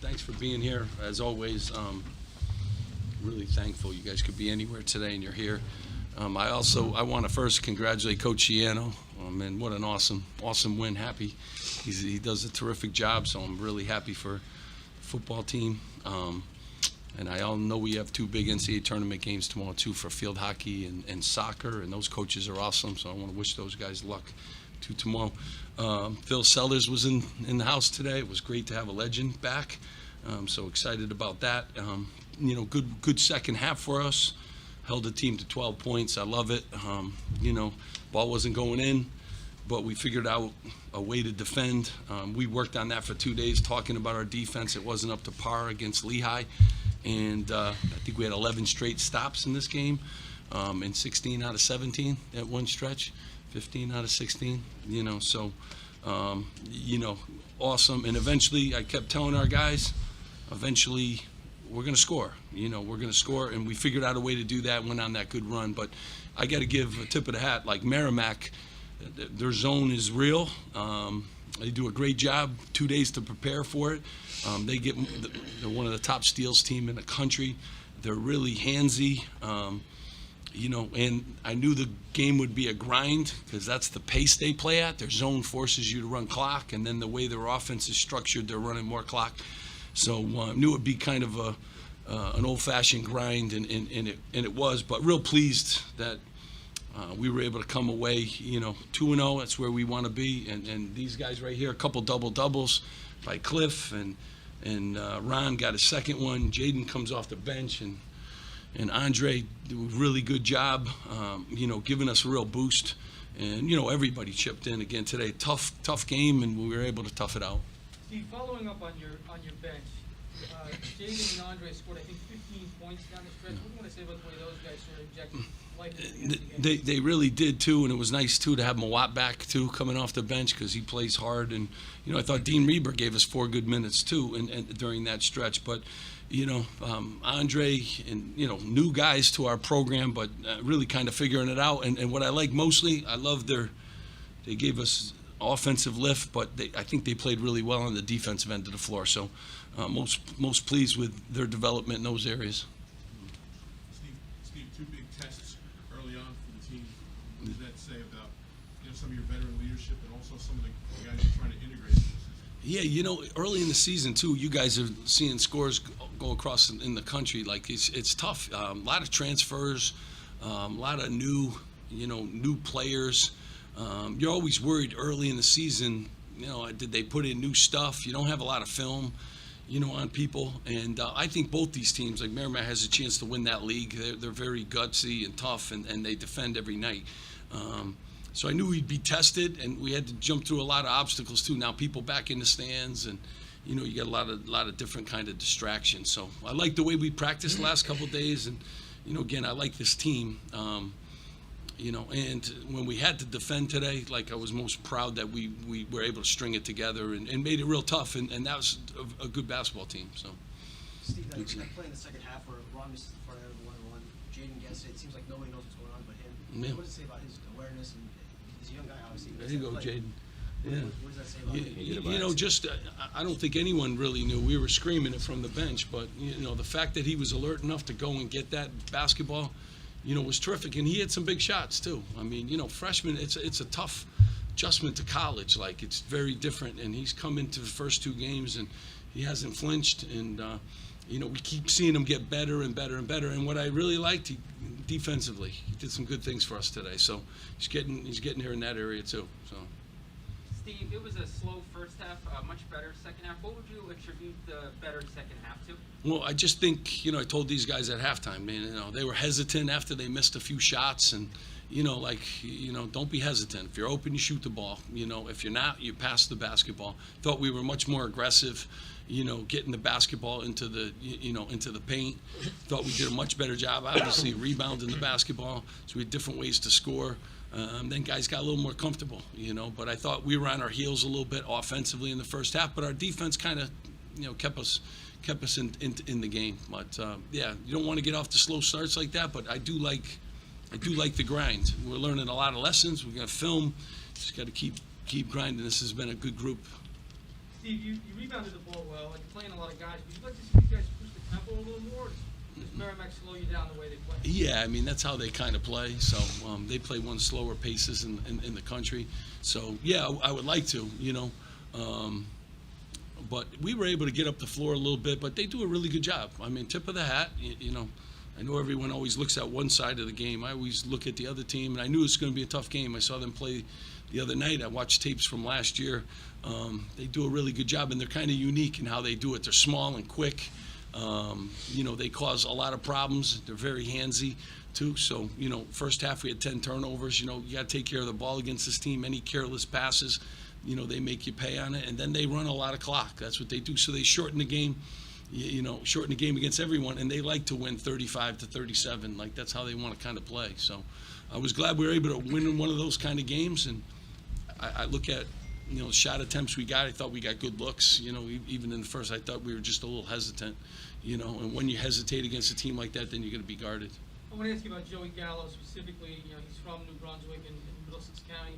Thanks for being here. As always, really thankful you guys could be anywhere today and you're here. I want to first congratulate Coach Ciano. And what an awesome win. Happy. He does a terrific job, so I'm really happy for the football team. And I all know we have two big NCAA tournament games tomorrow, too, for field hockey and soccer, and those coaches are awesome, so I want to wish those guys luck, too, tomorrow. Phil Sellers was in the house today. It was great to have a legend back, so excited about that. Good second half for us. Held the team to 12 points. I love it. Ball wasn't going in, but we figured out a way to defend. We worked on that for 2 days, talking about our defense. It wasn't up to par against Lehigh. And I think we had 11 straight stops in this game, and 16 out of 17 at one stretch, 15 out of 16, awesome. And eventually I kept telling our guys, eventually we're going to score. We're going to score, and we figured out a way to do that, went on that good run. But I got to give a tip of the hat, like Merrimack, their zone is real. They do a great job, 2 days to prepare for it. They're one of the top steals team in the country. They're really handsy, and I knew the game would be a grind because that's the pace they play at. Their zone forces you to run clock, and then the way their offense is structured, they're running more clock. So I knew it would be kind of an old-fashioned grind, and it was, but real pleased that we were able to come away, 2-0. That's where we want to be. And these guys right here, a couple double-doubles by Cliff, and Ron got a second one. Jaden comes off the bench, and Andre did a really good job, giving us a real boost. And, everybody chipped in again today. Tough game, and we were able to tough it out. Steve, following up on your bench, Jaden and Andre scored, I think, 15 points down the stretch. What do you want to say about the way those guys sort of injected life into the game? They really did, too, and it was nice, too, to have Mawat back, too, coming off the bench because he plays hard. And, I thought Dean Reber gave us 4 good minutes, too, and during that stretch. But, Andre and, new guys to our program, but really kind of figuring it out. And what I like mostly, I love they gave us offensive lift, but I think they played really well on the defensive end of the floor. So most pleased with their development in those areas. Steve, 2 big tests early on for the team. What does that say about some of your veteran leadership and also some of the guys you're trying to integrate in this season? Yeah, early in the season too, you guys are seeing scores go across in the country. Like it's tough. A lot of transfers, a lot of new players. You're always worried early in the season, did they put in new stuff? You don't have a lot of film, on people. And I think both these teams, like Merrimack has a chance to win that league. They're very gutsy and tough, and they defend every night. So I knew we'd be tested, and we had to jump through a lot of obstacles too. Now people back in the stands, and you get a lot of different kind of distractions. So I like the way we practiced the last couple of days, and again, I like this team. And when we had to defend today, like I was most proud that we were able to string it together and made it real tough, and that was a good basketball team. So, Steve, that play in the second half where Ron misses the front end of the 1-1, Jaden gets it. It seems like nobody knows what's going on but him. Yeah. What does it say about his awareness? And he's a young guy, obviously. there you go, Jaden. Yeah. What does that say about him? I don't think anyone really knew. We were screaming it from the bench, but the fact that he was alert enough to go and get that basketball, was terrific. And he had some big shots too. I mean, freshman, it's a tough adjustment to college. Like, it's very different. And he's come into the first 2 games and he hasn't flinched. And we keep seeing him get better and better and better. And what I really liked, defensively, he did some good things for us today. So he's getting here in that area too. So. Steve, it was a slow first half, much better second half. What would you attribute the better second half to? Well, I just think, I told these guys at halftime, man, they were hesitant after they missed a few shots, and, don't be hesitant. If you're open, you shoot the ball. If you're not, you pass the basketball. Thought we were much more aggressive, getting the basketball into the, into the paint. Thought we did a much better job, obviously, rebounding the basketball. So we had different ways to score. Then guys got a little more comfortable, But I thought we were on our heels a little bit offensively in the first half, but our defense kind of, kept us in the game. But you don't want to get off to slow starts like that. But I do like the grind. We're learning a lot of lessons. We're gonna film. Just got to keep grinding. This has been a good group. Steve, you rebounded the ball well, and you're playing a lot of guys. Would you like to see you guys push the tempo a little more? Or does Merrimack slow you down the way they play? Yeah, I mean, that's how they kind of play. So they play one of the slower paces in the country. So, yeah, I would like to, you know. But we were able to get up the floor a little bit, but they do a really good job. I mean, tip of the hat, you know. I know everyone always looks at one side of the game. I always look at the other team, and I knew it was going to be a tough game. I saw them play the other night. I watched tapes from last year. They do a really good job, and they're kind of unique in how they do it. They're small and quick. You know, they cause a lot of problems. They're very handsy, too. So, you know, first half we had 10 turnovers. You know, you got to take care of the ball against this team. Any careless passes, you know, they make you pay on it. And then they run a lot of clock. That's what they do. So they shorten the game, you know, shorten the game against everyone. And they like to win 35-37. Like, that's how they want to kind of play. So I was glad we were able to win in one of those kind of games. And I look at, you know, shot attempts we got. I thought we got good looks. You know, even in the first, I thought we were just a little hesitant. You know, and when you hesitate against a team like that, then you're going to be guarded. I want to ask you about Joey Gallo specifically. You know, he's from New Brunswick in Middlesex County.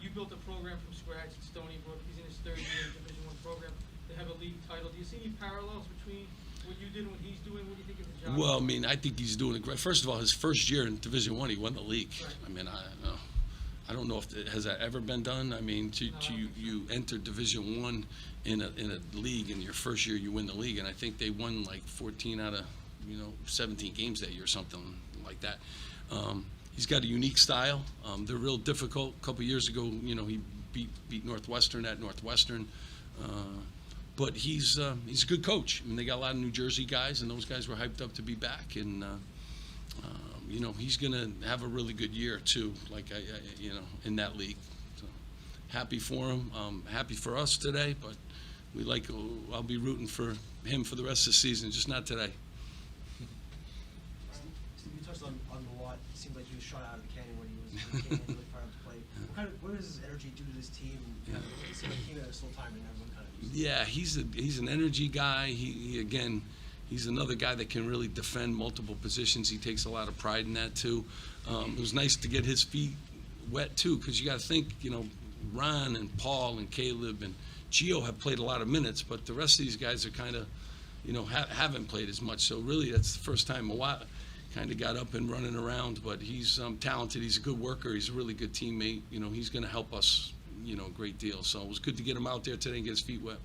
You built a program from scratch at Stony Brook. He's in his third year in Division I program. They have a league title. Do you see any parallels between what you did and what he's doing? What do you think of the job? Well, I mean, I think he's doing it great. First of all, his first year in Division I, he won the league. Right. I mean, I don't know if has that ever been done. I mean, you enter Division I in a league, in your first year you win the league, and I think they won like 14 out of 17 games that year or something like that. He's got a unique style. They're real difficult. A couple years ago, you know, he beat Northwestern at Northwestern. But he's a good coach. I mean, they got a lot of New Jersey guys, and those guys were hyped up to be back. And you know, he's going to have a really good year too. Like you know, in that league. So, happy for him. Happy for us today. But I'll be rooting for him for the rest of the season, just not today. Steve, you touched on Mawat. It seemed like he was shot out of the cannon when he came in really fired up to play. What does his energy do to this team? It seemed like he came at a slow time and everyone kind of. Yeah, he's an energy guy. He again, he's another guy that can really defend multiple positions. He takes a lot of pride in that too. It was nice to get his feet wet too, because you got to think, you know, Ron and Paul and Caleb and Gio have played a lot of minutes, but the rest of these guys are kind of, you know, haven't played as much. So really, that's the first time Mawat kind of got up and running around. But he's talented. He's a good worker. He's a really good teammate. You know, he's going to help us, you know, a great deal. So it was good to get him out there today and get his feet wet.